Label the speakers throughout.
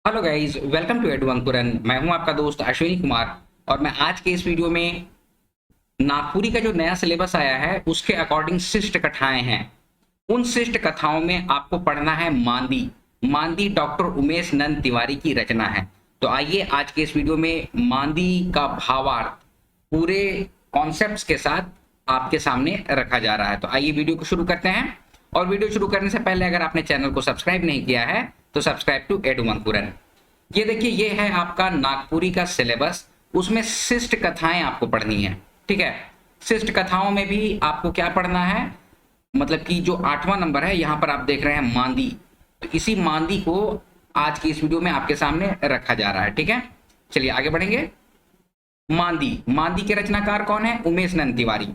Speaker 1: Hello guys, welcome to Edu Ankuran. मैं हूं आपका दोस्त अश्विनी कुमार और मैं आज के इस वीडियो में नागपुरी का जो नया सिलेबस आया है उसके अकॉर्डिंग शिष्ट कथाएं हैं। उन शिष्ट कथाओं में आपको पढ़ना है मांदी। मांदी डॉक्टर उमेश नंद तिवारी की रचना है। तो आइए आज के इस वीडियो में मांदी का भावार्थ पूरे कॉन्सेप्ट्स के साथ आपके सामने रखा जा रहा है। तो आइए वीडियो को शुरू करते हैं। और वीडियो शुरू करने से पहले अगर आपने चैनल को सब्सक्राइब नहीं किया है तो सब्सक्राइब टू एडू अंकुरन। ये देखिए, ये है आपका नागपुरी का सिलेबस। उसमें शिष्ट कथाएं आपको पढ़नी है। ठीक है, शिष्ट कथाओं में भी आपको क्या पढ़ना है, मतलब कि जो 8वां नंबर है यहाँ पर आप देख रहे हैं मांदी। तो इसी मांदी को आज की इस वीडियो में आपके सामने रखा जा रहा है। ठीक है, चलिए आगे बढ़ेंगे। मांदी, मांदी के रचनाकार कौन है? उमेश नंद तिवारी।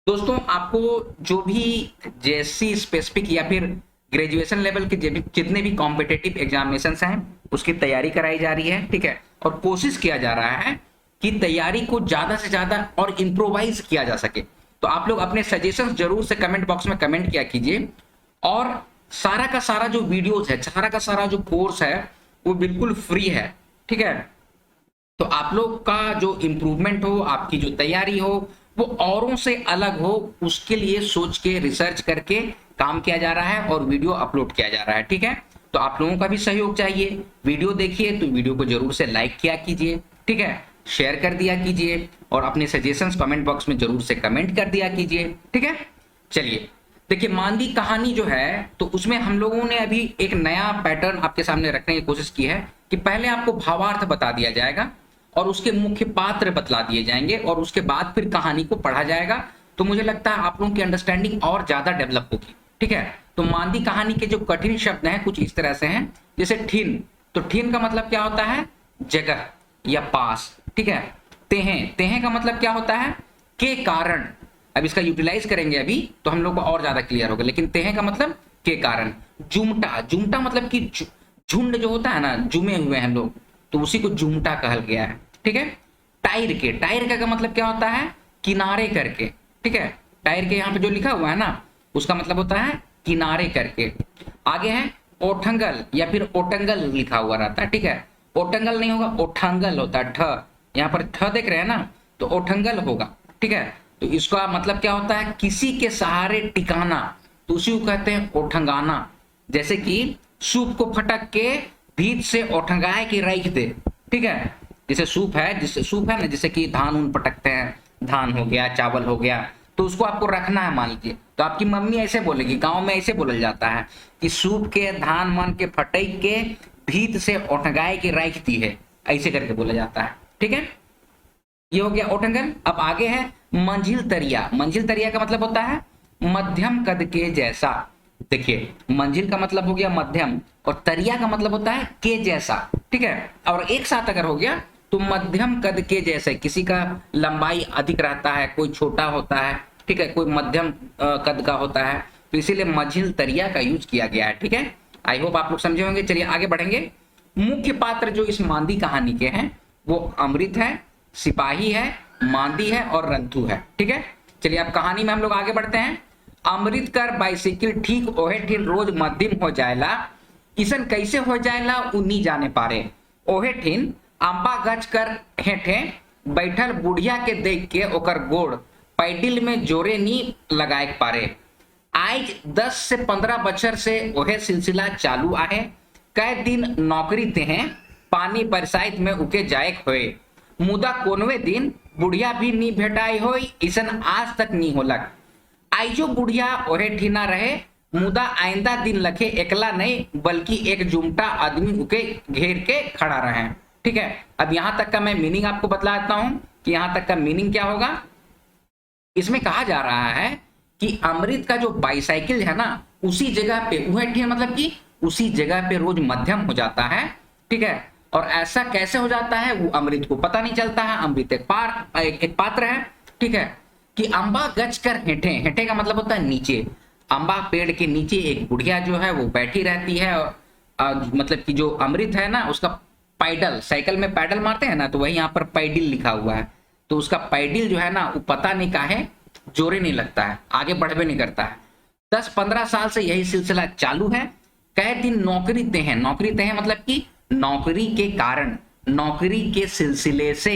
Speaker 1: दोस्तों, आपको जो भी जेएससी स्पेसिफिक या फिर ग्रेजुएशन लेवल के जितने भी कॉम्पिटेटिव एग्जामिनेशन हैं उसकी तैयारी कराई जा रही है। ठीक है, और कोशिश किया जा रहा है कि तैयारी को ज्यादा से ज्यादा और इम्प्रोवाइज किया जा सके। तो आप लोग अपने सजेशंस जरूर से कमेंट बॉक्स में कमेंट किया कीजिए। और सारा का सारा जो वीडियोस है, सारा का सारा जो कोर्स है वो बिल्कुल फ्री है। ठीक है, तो आप लोग का जो इम्प्रूवमेंट हो, आपकी जो तैयारी हो वो औरों से अलग हो, उसके लिए सोच के रिसर्च करके काम किया जा रहा है और वीडियो अपलोड किया जा रहा है। ठीक है, तो आप लोगों का भी सहयोग चाहिए। वीडियो देखिए तो वीडियो को जरूर से लाइक किया कीजिए। ठीक है, शेयर कर दिया कीजिए और अपने सजेशंस कमेंट बॉक्स में जरूर से कमेंट कर दिया कीजिए। ठीक है, चलिए देखिए, मांदी कहानी जो है तो उसमें हम लोगों ने अभी एक नया पैटर्न आपके सामने रखने की कोशिश की है कि पहले आपको भावार्थ बता दिया जाएगा और उसके मुख्य पात्र बतला दिए जाएंगे और उसके बाद फिर कहानी को पढ़ा जाएगा। तो मुझे लगता है आप लोगों की अंडरस्टैंडिंग और ज्यादा डेवलप होगी। ठीक है, तो मांदी कहानी के जो कठिन शब्द हैं कुछ इस तरह से हैं, जैसे ठिन। तो ठिन का मतलब क्या होता है? जगह या पास। ठीक है, तेहें, तेहें का मतलब क्या होता है? के कारण। अब इसका यूटिलाइज करेंगे अभी तो हम लोग को और ज्यादा क्लियर होगा, लेकिन तेहें का मतलब के कारण। जुमटा, जुमटा मतलब कि झुंड जो होता है ना, जुमे हुए हैं लोग, तो उसी को जुमटा कहल गया है। ठीक है, टायर के, टायर का मतलब क्या होता है? किनारे करके। ठीक है, टायर के यहाँ पे जो लिखा हुआ है ना उसका मतलब होता है किनारे करके। आगे है ओठंगल या फिर ओटंगल लिखा हुआ रहता है। ठीक है, ओटंगल नहीं होगा, ओठंगल होता है। ठ, यहाँ पर ठ देख रहे हैं ना, तो ओठंगल होगा। ठीक है, तो इसका मतलब क्या होता है? किसी के सहारे टिकाना, तो उसी को कहते हैं ओठंगाना। जैसे कि सूप को फटक के भीत से ओठंगाए के रख दे। ठीक है, जैसे सूप है, जिससे सूप है ना, जैसे कि धान उन पटकते हैं, धान हो गया, चावल हो गया, तो उसको आपको रखना है मान लीजिए। तो आपकी मम्मी ऐसे बोलेगी, गांव में ऐसे बोला जाता है कि सूप के धान मन के फटक के भीत से ओठगाए के रख दी है, ऐसे करके बोला जाता है। ठीक है, ये हो गया ओठंगल। अब आगे है मंझिल तरिया। मंझिल तरिया का मतलब होता है मध्यम कद के जैसा। देखिए, मंजिल का मतलब हो गया मध्यम और तरिया का मतलब होता है के जैसा। ठीक है, और एक साथ अगर हो गया तो मध्यम कद के जैसे, किसी का लंबाई अधिक रहता है, कोई छोटा होता है। ठीक है, कोई मध्यम कद का होता है, तो इसीलिए मंझिल तरिया का यूज किया गया है। ठीक है, आई होप आप लोग समझे होंगे। चलिए आगे बढ़ेंगे। मुख्य पात्र जो इस मांदी कहानी के हैं वो अमृत है, सिपाही है, मांदी है और रंथू है। ठीक है, चलिए अब कहानी में हम लोग आगे बढ़ते हैं। अमृत कर बाइसिकल ठीक ओहे ठिन रोज मध्यम हो जाएला, इसन कैसे हो जाएला उन्नी जाने पारे। ओहे ठिन अंबा गच कर हेठे बैठल बुढ़िया के देख के ओकर गोड़ पैडिल में जोरे नी लगाए पारे। आज 10 से 15 बछर से ओहे सिलसिला चालू आहे। कई दिन नौकरी ते हैं पानी बरसाइत में उके जायक होए, मुदा कोनवे दिन बुढ़िया भी नी भेटाई होई, इसन आज तक नी होलक। आइजो बुढ़िया ओहे ठीना रहे, मुदा आइंदा दिन लखे एकला नहीं बल्कि एक जुमटा आदमी उके घेर के खड़ा रहे। ठीक है, अब यहां तक का मैं मीनिंग आपको बतलाता हूं कि यहां तक का मीनिंग क्या होगा। इसमें कहा जा रहा है कि अमृत का जो बाइसाइकिल है ना उसी जगह पे वह मतलब कि उसी जगह पे रोज मध्यम हो जाता है। ठीक है, और ऐसा कैसे हो जाता है वो अमृत को पता नहीं चलता है। अमृत एक पात्र है। ठीक है, कि अंबा गच कर हेठे, हेठे का मतलब होता है नीचे। अंबा पेड़ के नीचे एक बुढ़िया जो है वो बैठी रहती है और मतलब कि जो अमृत है ना उसका पैडल, साइकिल में पैडल मारते हैं ना, तो वही यहाँ पर पैडिल लिखा हुआ है, तो उसका पैडिल जो है ना वो पता नहीं काहे जोरे नहीं लगता है, आगे बढ़वे नहीं करता है। 10-15 साल से यही सिलसिला चालू है। कई दिन नौकरी ते हैं, नौकरी ते हैं मतलब कि नौकरी के कारण, नौकरी के सिलसिले से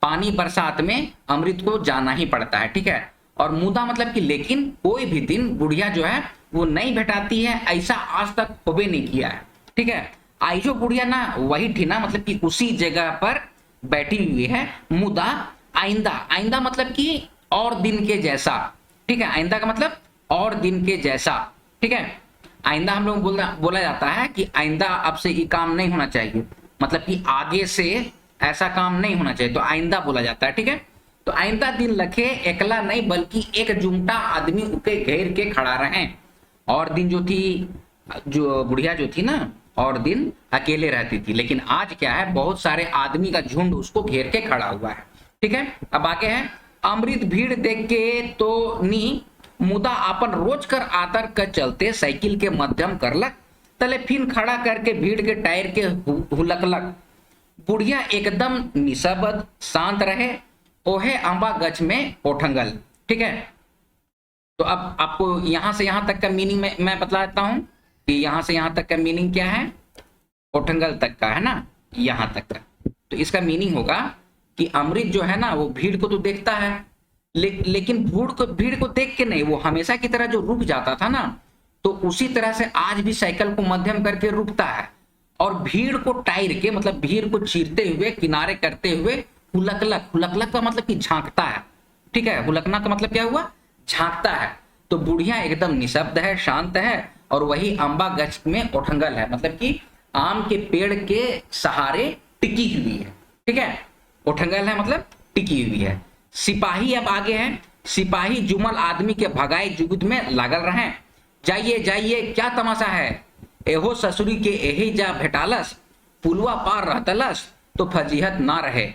Speaker 1: पानी बरसात में अमृत को जाना ही पड़ता है, ठीक है। और मुदा मतलब कि लेकिन कोई भी दिन बुढ़िया जो है वो नहीं भेटाती है, ऐसा आज तक होबे नहीं किया है, ठीक है। आइजो बुढ़िया ना वही थी ना, मतलब कि उसी जगह पर बैठी हुई है। मुदा आइंदा, आइंदा मतलब कि और दिन के जैसा, ठीक है। आइंदा का मतलब और दिन के जैसा, ठीक है। आइंदा हम लोग बोला जाता है कि आइंदा अब से ये काम नहीं होना चाहिए, मतलब कि आगे से ऐसा काम नहीं होना चाहिए, तो आइंदा बोला जाता है, ठीक है। तो आइंदा दिन लखे एकला नहीं बल्कि एक जुमटा आदमी उके घेर के खड़ा रहे। और दिन जो थी, जो बुढ़िया जो थी ना, और दिन अकेले रहती थी, लेकिन आज क्या है, बहुत सारे आदमी का झुंड उसको घेर के खड़ा हुआ है, ठीक है। अब आगे है, अमृत भीड़ देख के तो नी मुदा अपन रोज कर आतर कर चलते साइकिल के मध्यम करलक, तले फिर खड़ा करके भीड़ के टायर के हुलकलक। बुढ़िया एकदम निशब्द शांत रहे, ओहे आंबा गच में ओठंगल, ठीक है। तो अब आपको यहां से यहां तक का मीनिंग मैं बतला देता हूं कि यहां से यहां तक का मीनिंग क्या है, ओठंगल तक का है ना, यहां तक का। तो इसका मीनिंग होगा कि अमृत जो है ना वो भीड़ को तो देखता है, लेकिन भीड़ को देख के नहीं, वो हमेशा की तरह जो रुक जाता था ना, तो उसी तरह से आज भी साइकिल को मध्यम करके रुकता है और भीड़ को टायर के मतलब भीड़ को चीरते हुए, किनारे करते हुए हुलकलक, हुलकलक का मतलब कि झांकता है, ठीक है। हुलकना का मतलब क्या हुआ, झांकता है। तो बुढ़िया एकदम निशब्द है, शांत है, और वही अम्बा गछ में ओठंगल है, मतलब कि आम के पेड़ के सहारे टिकी हुई है, ठीक है। ओठंगल है मतलब टिकी हुई है। सिपाही अब आगे है, सिपाही जुमल आदमी के भगाए जुगुत में लागल रहे। जाइए जाइए क्या तमाशा है, एहो ससुरी के एही जा भेटालस, पुलवा पार रहतलस तो फजीहत ना रहे,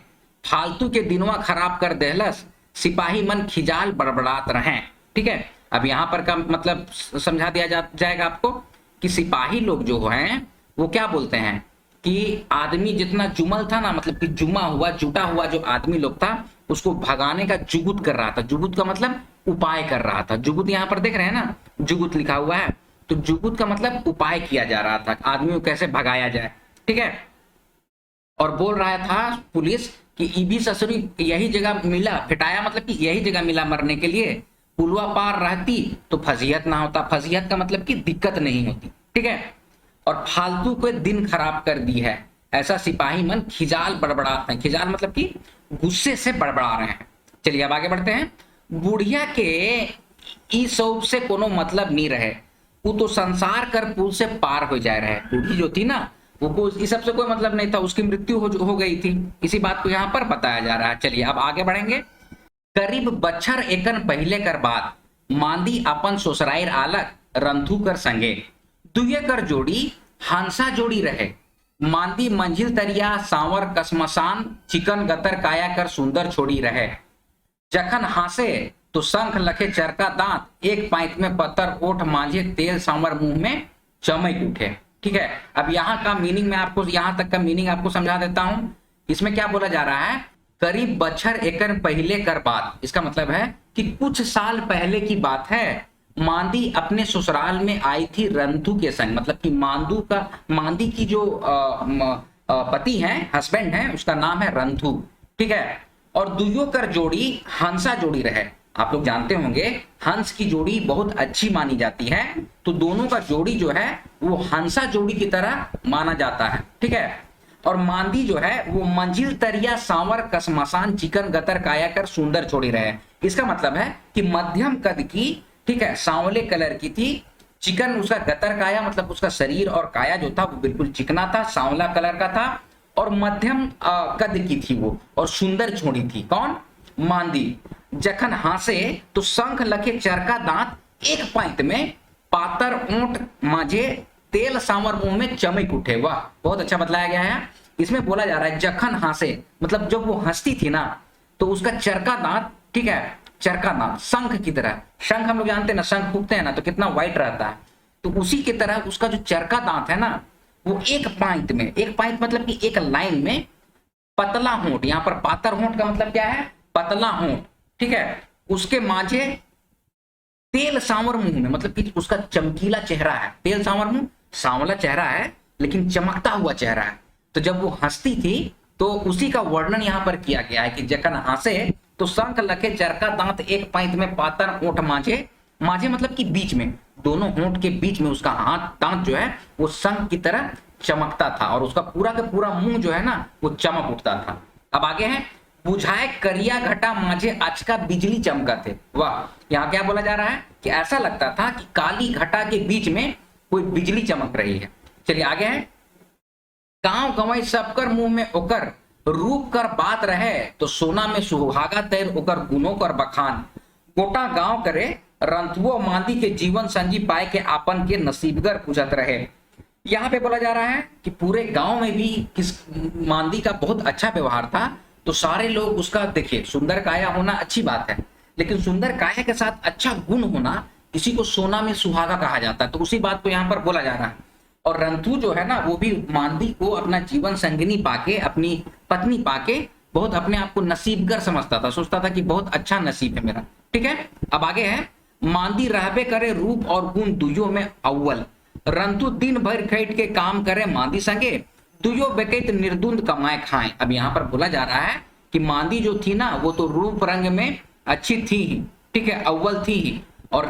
Speaker 1: फालतू के दिनवा खराब कर देहलस, सिपाही मन खिजाल बड़बड़ात रहे, ठीक है। अब यहाँ पर का मतलब समझा दिया जाएगा आपको कि सिपाही लोग जो हैं वो क्या बोलते हैं कि आदमी जितना जुमल था ना, मतलब कि जुमा हुआ, जुटा हुआ जो आदमी लोग था, उसको भगाने का जुगुत कर रहा था। जुगुत का मतलब उपाय कर रहा था। जुगुत यहाँ पर देख रहे हैं ना, जुगुत लिखा हुआ है, तो जुगुत का मतलब उपाय किया जा रहा था, आदमी को कैसे भगाया जाए, ठीक है। और बोल रहा था पुलिस कि ईबी ससुरी यही जगह मिला, फिटाया मतलब कि यही जगह मिला मरने के लिए, पुलवा पार रहती तो फजीहत ना होता, फजीहत का मतलब कि दिक्कत नहीं होती, ठीक है। और फालतू को दिन खराब कर दी है, ऐसा सिपाही मन खिजाल बड़बड़ाते हैं। खिजाल मतलब कि गुस्से से बड़बड़ा रहे हैं। चलिए अब आगे बढ़ते हैं। बुढ़िया के ई सब से कोनो मतलब नहीं रहे, वो तो संसार कर पुल से पार हो जाए रहे। बूढ़ी जो थी ना, वो इस सब से कोई मतलब नहीं था, उसकी मृत्यु हो गई थी, इसी बात को यहाँ पर बताया जा रहा है। चलिए अब आगे बढ़ेंगे। करीब बच्छर एकन पहले कर बाद मांदी अपन ससुराइर आलक रंथू कर संगे, दुये कर जोड़ी हंसा जोड़ी रहे, मांदी मंजिल तरिया सांवर कसमसान चिकन गतर काया कर सुंदर छोड़ी रहे, जखन हासे तो शंख लखे चरका दांत, एक पाइप में पत्थर ओठ मांझे तेल सांवर मुंह में चमक उठे, ठीक है। अब यहाँ का मीनिंग मैं आपको, यहाँ तक का मीनिंग आपको समझा देता हूं। इसमें क्या बोला जा रहा है, करीब बच्छर एकन पहले कर बाद, इसका मतलब है कि कुछ साल पहले की बात है, मांदी अपने ससुराल में आई थी रंथू के संग, मतलब कि मांदी की जो पति है, हस्बैंड है, उसका नाम है रंथू, ठीक है। और दुयो कर जोड़ी हंसा जोड़ी रहे। आप लोग जानते होंगे हंस की जोड़ी बहुत अच्छी मानी जाती है, तो दोनों का जोड़ी जो है वो हंसा जोड़ी की तरह माना जाता है, ठीक है। और मांदी जो है वो मंजिल तरिया सांवर कसमसान चिकन गतर काया कर सुंदर छोड़ी रहे। इसका मतलब है कि मध्यम कद की, ठीक है, सांवले कलर की थी, चिकन उसका गतर काया मतलब उसका शरीर और काया जो था वो बिल्कुल चिकना था, सांवला कलर का था, और मध्यम कद की थी वो, और सुंदर छोड़ी थी। कौन, मांदी। जखन हासे तो शंख लखे चरका दांत, एक पाइंत में पातर ऊंट मांझे तेल सांवर मुंह में चमक उठे। वाह, बहुत अच्छा बतलाया गया है। इसमें बोला जा रहा है जखन हासे मतलब जब वो हंसती थी ना, तो उसका चरका दांत, ठीक है, चरका दांत शंख की तरह, शंख हम लोग जानते हैं ना, शंख फूकते हैं ना तो कितना व्हाइट रहता है, तो उसी की तरह उसका जो चरका दांत है ना, वो एक पाइंत में, एक पाइंत मतलब कि एक लाइन में पतला होंठ, यहाँ पर पातर होंठ का मतलब क्या है, पतला होंठ, ठीक है, उसके मांझे तेल सांवर मुंह में, मतलब कि उसका चमकीला चेहरा है, तेल सांवर मुंह, सांवला चेहरा है लेकिन चमकता हुआ चेहरा है, तो जब वो हंसती थी तो उसी का वर्णन यहाँ पर किया गया है कि जखन हंसे तो शंख लखे चरका दांत एक पैंत में पातर ओंठ मांझे, मांझे मतलब कि बीच में, दोनों होंठ के बीच में उसका हाथ दांत जो है वो शंख की तरह चमकता था और उसका पूरा का पूरा मुंह जो है ना वो चमक उठता था। अब आगे है, बुझाए करिया घटा मांझे अचका बिजली चमका थे। वाह, यहाँ क्या बोला जा रहा है कि ऐसा लगता था कि काली घटा के बीच में कोई बिजली चमक रही है। चलिए आगे है, गांव गंवई सबकर मुंह में ओकर रूप कर बात रहे तो सोना में सुहागा तैर ओकर गुनों कर बखान, गोटा गांव करे रंतुओ मांदी के जीवन संजी पाए के आपन के नसीबगर पूछत रहे। यहाँ पे बोला जा रहा है कि पूरे गांव में भी किस मांदी का बहुत अच्छा व्यवहार था, तो सारे लोग उसका, देखिए सुंदर काया होना अच्छी बात है, लेकिन सुंदर काया के साथ अच्छा गुण होना किसी को सोना में सुहागा कहा जाता है, तो उसी बात को यहाँ पर बोला जा रहा है। और रंतु जो है ना वो भी मांदी को अपना जीवन संगिनी पाके, अपनी पत्नी पाके बहुत अपने आप को नसीबगर समझता था, सोचता था कि बहुत अच्छा नसीब है मेरा। ठीक है, अब आगे है, मांदी रहबे करे रूप और गुण दुयो में अव्वल, रंतु दिन भर खैट के काम करे मांदी संगे, दुयो बेकैत निर्दुंद कमाए खाए। अब यहाँ पर बोला जा रहा है कि मांदी जो थी ना वो तो रूप रंग में अच्छी थी ही, ठीक है, अव्वल थी ही, और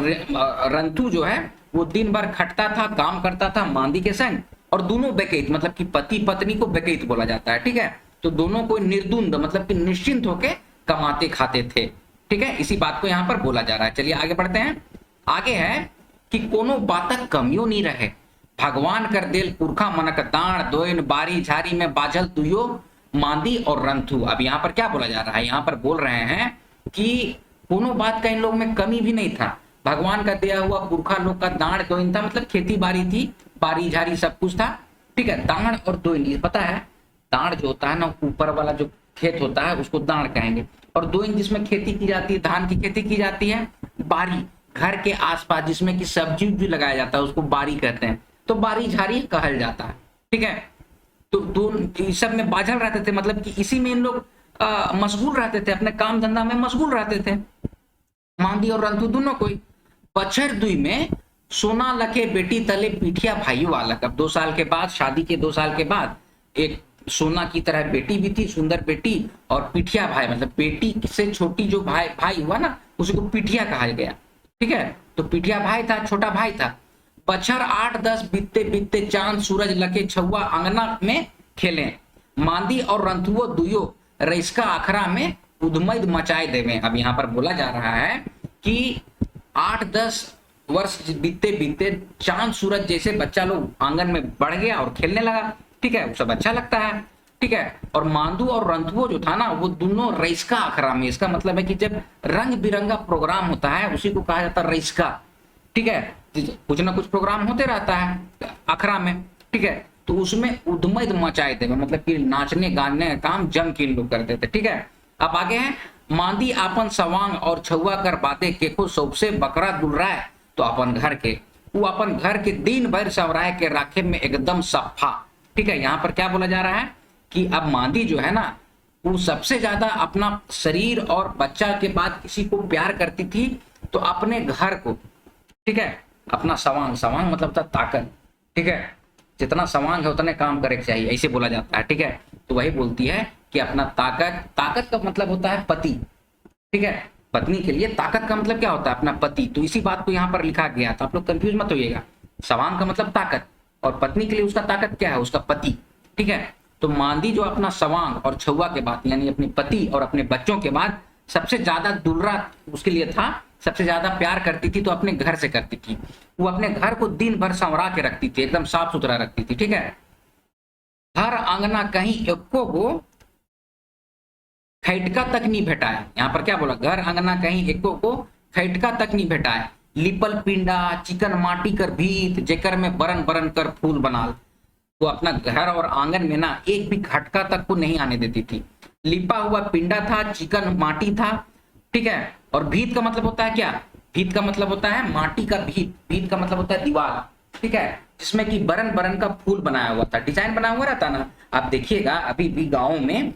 Speaker 1: रंतु जो है वो दिन भर खटता था, काम करता था मांदी के संग, और दोनों बेकैत मतलब कि पति पत्नी को बेकैत बोला जाता है। ठीक है, तो दोनों को निर्दुंद मतलब कि निश्चिंत होके कमाते खाते थे। ठीक है, इसी बात को यहाँ पर बोला जा रहा है। चलिए आगे बढ़ते हैं। आगे है कि कोनो बातक कमियों नहीं रहे, भगवान कर देल पुरखा मनक दाण दोइन बारी झारी में बाजल दुयो मांदी और रंथु। अब यहाँ पर क्या बोला जा रहा है, यहाँ पर बोल रहे हैं कि कोनो बात का इन लोग में कमी भी नहीं था, भगवान का दिया हुआ पुरखा लोग का दाण दोइन था, मतलब खेती बाड़ी थी, बारी झारी सब कुछ था। ठीक है, दाण और दोइन पता है, दाण जो होता है ना ऊपर वाला जो खेत होता है उसको दाण कहेंगे, और दोइन जिसमें खेती की जाती है, धान की खेती की जाती है, बारी घर के आसपास जिसमें कि सब्जी भी लगाया जाता है उसको बारी कहते हैं, तो बारी झारी कहल जाता है। ठीक है, तो दोनों सब में बाझल रहते थे, मतलब कि इसी में इन लोग मशगूल रहते थे, अपने काम धंधा में मशगूल रहते थे, मांदी और रंतु दोनों कोई। बछर दुई में सोना लखे बेटी तले पीठिया भाई वाला। अब 2 साल के बाद, शादी के 2 साल के बाद एक सोना की तरह बेटी भी थी, सुंदर बेटी, और पीठिया भाई मतलब बेटी से छोटी जो भाई हुआ ना उसी को पीठिया कहा गया। ठीक है, तो पीठिया भाई था, छोटा भाई था। बछर 8-10 बीतते बीतते चांद सूरज लगे छुआ अंगना में खेले, मांदी और रंथुओ दुयो रईसका अखरा में उधमैद मचाए देवे। अब यहाँ पर बोला जा रहा है कि 8-10 वर्ष बीतते बीतते चांद सूरज जैसे बच्चा लोग आंगन में बढ़ गया और खेलने लगा। ठीक है, वो सब अच्छा लगता है। ठीक है, और मांदू और रंथुओ जो था ना वो दोनों रईसका अखरा में, इसका मतलब है कि जब रंग बिरंगा प्रोग्राम होता है उसी को कहा जाता है रईसका। ठीक है, कुछ ना कुछ प्रोग्राम होते रहता है अखरा में। ठीक है, तो उसमें उधमैद मचाए थे, मतलब कि नाचने गाने का काम जम के लोग करते थे। ठीक है, अब आगे है, मांदी आपन सवांग और छुआ कर बातें केको सबसे बकरा दुलराए तो अपन घर के, वो अपन घर के दिन भर सवराए के राखे में एकदम सफा। ठीक है, यहाँ पर क्या बोला जा रहा है कि अब मांदी जो है ना वो सबसे ज्यादा अपना शरीर और बच्चा के बाद किसी को प्यार करती थी तो अपने घर को, ठीक है, अपना सवांग, सवांग मतलब था ताकत। ठीक है, जितना सवांग है उतने काम करे चाहिए, ऐसे बोला जाता है। ठीक है, तो वही बोलती है कि अपना ताकत, ताकत का मतलब होता है पति। ठीक है, पत्नी के लिए ताकत का मतलब क्या होता है, अपना पति। तो इसी बात को यहाँ पर लिखा गया था, आप लोग कंफ्यूज मत होइएगा। सवांग का मतलब ताकत और पत्नी के लिए उसका ताकत क्या है, उसका पति। ठीक है, तो मांदी जो अपना सवांग और छुआ के बाद यानी अपने पति और अपने बच्चों के बाद सबसे ज्यादा दुलरा उसके लिए था, सबसे ज्यादा प्यार करती थी तो अपने घर से करती थी। वो अपने घर को दिन भर संवरा के रखती थी, एकदम साफ सुथरा रखती थी। ठीक है, हर आंगना कहीं एको गो खैटका तक नहीं भेटाए। यहाँ पर क्या बोला, घर अंगना कहीं एको को खैटका तक नहीं भेटाए, लिपल पिंडा चिकन माटी कर भीत जेकर में बरन बरन कर फूल बनाल। वो अपना घर और आंगन में ना एक भी खटका तक को नहीं आने देती थी। लिपा हुआ पिंडा था, चिकन माटी था। ठीक है, और भीत का मतलब होता है क्या, भीत का मतलब होता है माटी का भीत, भीत का मतलब होता है दीवार। ठीक है, जिसमें कि बरन बरन का फूल बनाया हुआ था, डिजाइन बना हुआ रहता ना। आप देखिएगा अभी भी गाँव में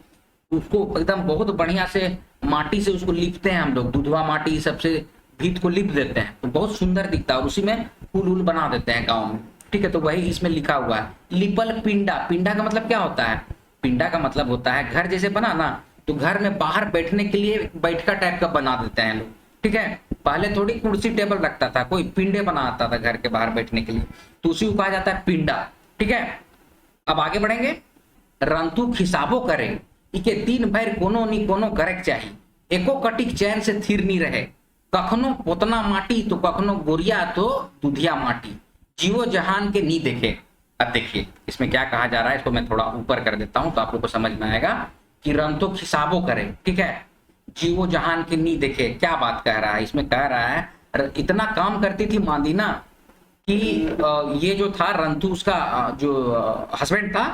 Speaker 1: उसको एकदम बहुत बढ़िया से माटी से उसको लिपते हैं हम लोग, दूधवा माटी सबसे भीत को लिप देते हैं तो बहुत सुंदर दिखता है, और उसी में फूल वूल बना देते हैं गाँव में। ठीक है, तो वही इसमें लिखा हुआ है। लिपल पिंडा, पिंडा का मतलब क्या होता है? पिंडा का मतलब होता है घर जैसे बना ना, तो घर में बाहर बैठने के लिए बैठका टाइप का बना देते हैं लोग, ठीक है। पहले थोड़ी कुर्सी टेबल रखता था, कोई पिंडे बनाता था घर के बाहर बैठने के लिए, तो उसी को कहा जाता है पिंडा, ठीक है। अब आगे बढ़ेंगे। रंतु खिसाबो करे इके दिन भर कोनो नी कोनो करे चाहिए, एको कटिक चैन से थिर नहीं रहे, कखनो पोतना माटी तो कखनो गोरिया तो दुधिया माटी, जीवो जहान के नी देखे। अब देखिए इसमें क्या कहा जा रहा है, इसको मैं थोड़ा ऊपर कर देता हूं तो आप लोग को समझ में आएगा कि रंतो खिसाबो करे, ठीक है, जीवो जहान के नी देखे। क्या बात कह रहा है? इसमें कह रहा है इतना काम करती थी मांदी ना कि ये जो था रंतु, उसका जो हस्बैंड था,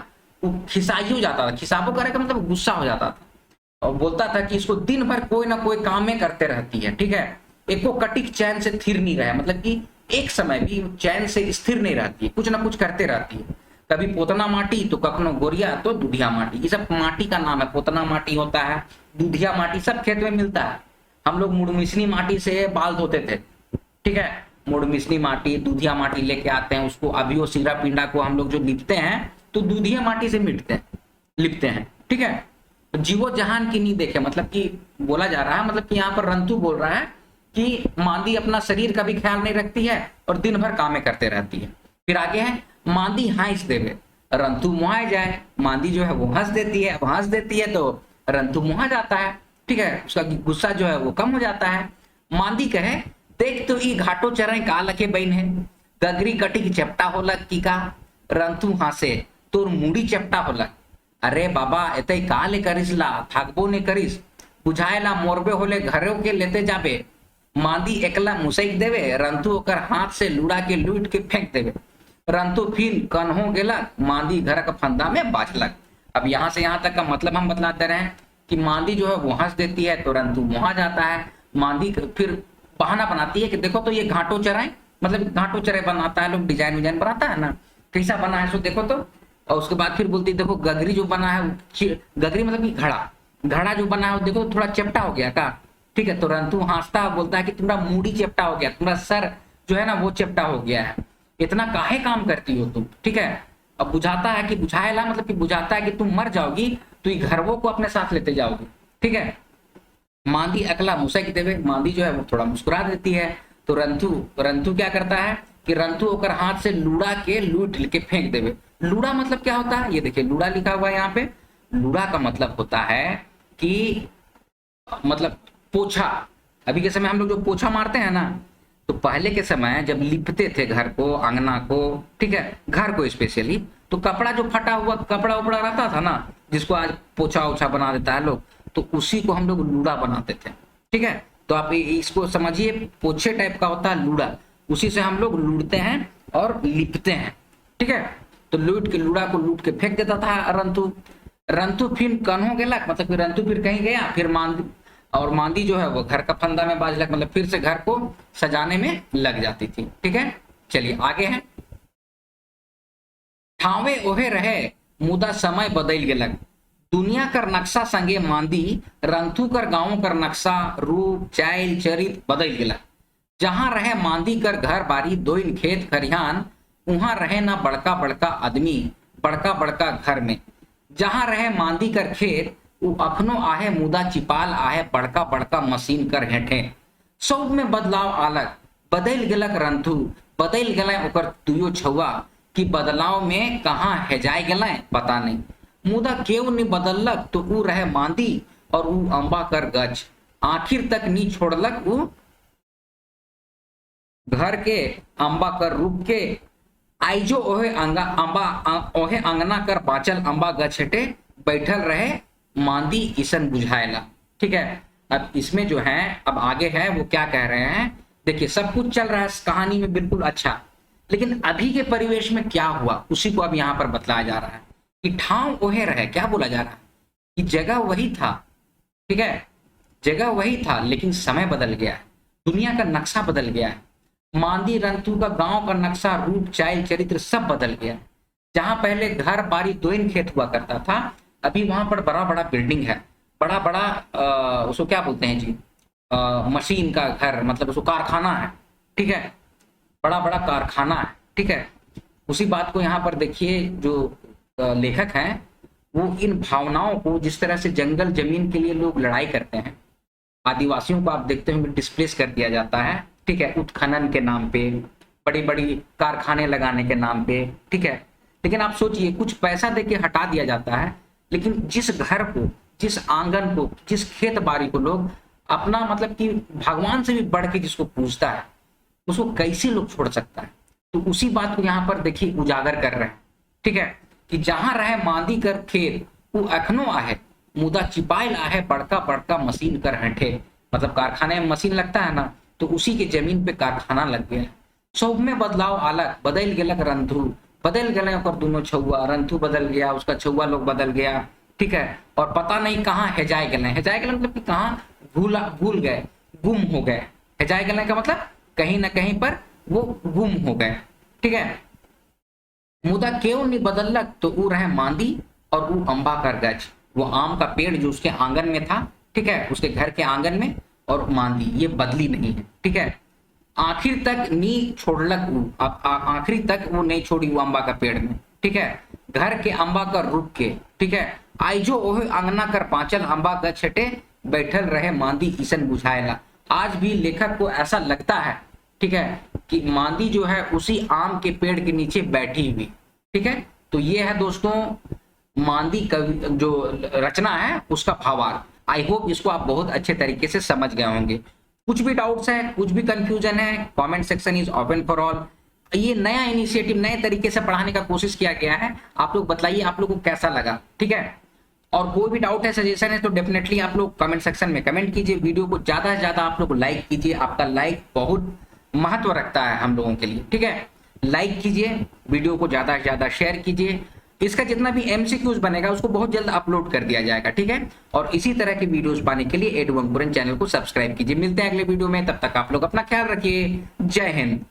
Speaker 1: वो खिसाई हो जाता था। खिसाबो करे का मतलब गुस्सा हो जाता था और बोलता था कि इसको दिन भर कोई ना कोई काम में करते रहती है, ठीक है, एको कटिक चैन से थिर नहीं रहे, मतलब कि एक समय भी चैन से स्थिर नहीं रहती है, कुछ ना कुछ करते रहती है। कभी पोतना माटी तो कखनो गोरिया तो दूधिया माटी, ये सब माटी का नाम है। पोतना माटी होता है, दूधिया माटी सब खेत में मिलता है। हम लोग मुड़मिसनी माटी से बाल धोते थे, ठीक है, मुड़मिसनी माटी दूधिया माटी लेके आते हैं, उसको अभी वो सीरा पिंडा को हम लोग जो लिपते हैं तो दूधिया माटी से लिपते हैं, ठीक है। जीवो जहान की नहीं देखे, मतलब कि बोला जा रहा है, मतलब कि यहाँ पर रंतु बोल रहा है कि मांदी अपना शरीर का भी ख्याल नहीं रखती है और दिन भर कामें करते रहती है। फिर आगे है मांदी हंस देवे रंतु मुहाए जाए, मांदी जो है वो हंस देती है, अब हंस देती है तो रंतु मुहा जाता है, ठीक है, उसका गुस्सा जो है वो कम हो जाता है। मांदी कहे देख तो ई घाटो चरण का लखे बहन है, गगरी कटिक चपटा होलक की का, रंतु हंसे तोर मुड़ी चपटा होलक। अरे बाबा एते का ले करिस ला, थाकबो ने करिस, बुझाएला मोरबे होले घरों के लेते जाबे। मांदी एकला मुसैक देवे, रंतु ओकर हाथ से लुड़ा के लूट के फेंक देवे। रंतु फिर कन्हो गेलक, मांदी घर का फंदा में बाझलक। अब यहाँ से यहाँ तक का मतलब हम बतलाते रहे कि मांदी जो है वो हंस देती है तो रंतु मुहा जाता है। मांदी फिर बहाना बनाती है कि देखो तो ये घाटो चराए, मतलब घाटो चराए बनाता है, लोग डिजाइन विजाइन बनाता है ना, कैसा बना है सो देखो तो। और उसके बाद फिर बोलती है देखो गगरी जो बना है, गगरी मतलब कि घड़ा, घड़ा जो बना है वो देखो थोड़ा चपटा हो गया का, ठीक है। तो रंतु हंसता बोलता है कि तुम्हारा मूडी चपटा हो गया, तुम्हारा सर जो है ना वो चपटा हो गया है, इतना काहे काम करती हो तुम, ठीक है। अब बुझाता है कि बुझाएला मतलब कि बुझाता है कि तुम मर जाओगी तो ये घरवों को अपने साथ लेते जाओगे, ठीक है। मांदी अकला मुसैक देवे, मांदी जो है वो थोड़ा मुस्कुरा देती है तो रंतु क्या करता है कि रंतु होकर हाथ से लूड़ा के लूट के फेंक देवे। लूड़ा मतलब क्या होता है? ये देखिए लूड़ा लिखा हुआ है यहाँ पे। लूड़ा का मतलब होता है कि मतलब पोछा। अभी के समय हम लोग जो पोछा मारते हैं ना, तो पहले के समय जब लिपते थे घर को, अंगना को, ठीक है, घर को स्पेशली, तो कपड़ा जो फटा हुआ कपड़ा उपड़ा रहता था ना, जिसको आज पोछा ओछा बना देता है लोग, तो उसी को हम लोग लूड़ा बनाते थे, ठीक है। तो आप इसको समझिए, पोछे टाइप का होता है लूड़ा, उसी से हम लोग लूटते हैं और लिपते हैं, ठीक है। तो लूट के लूड़ा को लूट के फेंक देता था रंतु फिर कन्हो गेलक, मतलब कि रंतु फिर कहीं गया, फिर मांदी जो है वो घर का फंदा में बाझलक, मतलब फिर से घर को सजाने में लग जाती थी, ठीक है। चलिए आगे है। ठावे ओहे रहे मुदा समय बदल गेलक, दुनिया कर नक्शा संगे मांदी, रंतु कर गांव कर नक्शा रूप चाइल चरित बदल गेलक। जहां रहे मांदी कर घर बारी दोइन खेत खरिहान, वहां रहे ना बड़का बड़का आदमी बड़का बड़का घर में। जहां रहे मांदी कर खेत वो अखनो आहे मुदा चिपाल आहे बड़का बड़का मशीन कर हेठे। सब में बदलाव आलक, बदल गेलक रंतु, बदल गए ओकर दुयो छुआ कि बदलाव में कहाँ हेजाए गए पता नहीं। मुदा केव नहीं बदलक तो ऊ रहे मांदी और ऊ अंबा कर गच, आखिर तक नी छोड़लक ऊ घर के अंबा कर रूप के। आइजो ओहे ओहे अंगना कर बाचल अंबा गच हेटे, बैठल रहे मांदी ईसन बुझाएला, ठीक है। अब इसमें जो है अब आगे है वो क्या कह रहे हैं, देखिए सब कुछ चल रहा है इस कहानी में बिल्कुल अच्छा, लेकिन अभी के परिवेश में क्या हुआ उसी को अब यहाँ पर बतलाया जा रहा है कि ठाव ओहे रहे। क्या बोला जा रहा है कि जगह वही था, ठीक है, जगह वही था लेकिन समय बदल गया है, दुनिया का नक्शा बदल गया है। मांदी रंतु का गांव का नक्शा रूप चाइल चरित्र सब बदल गया। जहां पहले घर बारी दोइन खेत हुआ करता था, अभी वहां पर बड़ा बड़ा बिल्डिंग है, बड़ा बड़ा उसको क्या बोलते हैं जी, मशीन का घर, मतलब उसको कारखाना है, ठीक है, बड़ा बड़ा कारखाना है, ठीक है। उसी बात को यहाँ पर देखिए, जो लेखक हैं वो इन भावनाओं को, जिस तरह से जंगल जमीन के लिए लोग लड़ाई करते हैं, आदिवासियों को आप देखते होंगे डिस्प्लेस कर दिया जाता है, ठीक है, उत्खनन के नाम पे, बड़ी बड़ी कारखाने लगाने के नाम पे, ठीक है। लेकिन आप सोचिए, कुछ पैसा देके हटा दिया जाता है, लेकिन जिस घर को, जिस आंगन को, जिस खेत बाड़ी को लोग अपना मतलब कि भगवान से भी बढ़ के जिसको पूजता है, उसको कैसे लोग छोड़ सकता है। तो उसी बात को यहाँ पर देखिए उजागर कर रहे हैं, ठीक है, कि जहां रहे मांदी कर खेत वो अखनो आहे, मुदा चिपाइल आहे बड़का बड़का मशीन कर हंठे। मतलब कारखाने में मशीन लगता है ना, तो उसी के जमीन पे कारखाना लग गया। सब में बदलाव अलग, बदल गेलक रंधु, बदल गए ओकर दोनों छुआ, रंधु बदल गया, उसका छुआ लोग बदल गया, ठीक है। और पता नहीं कहाँ हेजाए गए, हेजाए गए मतलब कि कहाँ भूल गए, गुम हो गए। हेजाए गए का मतलब कहीं ना कहीं पर वो गुम हो गए, ठीक है। मुदा क्यों नहीं बदलक, तो वो रहे मांदी और वो अम्बा कर गज, वो आम का पेड़ जो उसके आंगन में था, ठीक है, उसके घर के आंगन में, और मांदी ये बदली नहीं है, ठीक है। आखिर तक नी छोड़लक वो, आखिरी तक वो नहीं छोड़ी वो अम्बा का पेड़ में, ठीक है, घर के अम्बा का रुक के, ठीक है। आइजो ओहे अंगना कर पांचल अम्बा का छटे, बैठल रहे मांदी ईसन बुझाएला। आज भी लेखक को ऐसा लगता है, ठीक है, कि मांदी जो है उसी आम के पेड़ के नीचे बैठी हुई, ठीक है। तो ये है दोस्तों मांदी कवि जो रचना है उसका भावार्थ। आई होप इसको आप बहुत अच्छे तरीके से समझ गए होंगे। कुछ भी डाउट्स है, कुछ भी कंफ्यूजन है, comment section is open for all. ये नया इनिशिएटिव, नए तरीके से पढ़ाने का कोशिश किया गया है, आप लोग बताइए आप लोग को कैसा लगा, ठीक है। और कोई भी डाउट है, सजेशन है, तो डेफिनेटली आप लोग कमेंट सेक्शन में कमेंट कीजिए। वीडियो को ज्यादा से ज्यादा आप लोग लाइक कीजिए, आपका लाइक बहुत महत्व रखता है हम लोगों के लिए, ठीक है। लाइक कीजिए, वीडियो को ज्यादा से ज्यादा शेयर कीजिए। इसका जितना भी एमसीक्यूज बनेगा उसको बहुत जल्द अपलोड कर दिया जाएगा, ठीक है। और इसी तरह की वीडियोस पाने के लिए एडू अंकुरन चैनल को सब्सक्राइब कीजिए। मिलते हैं अगले वीडियो में, तब तक आप लोग अपना ख्याल रखिए। जय हिंद।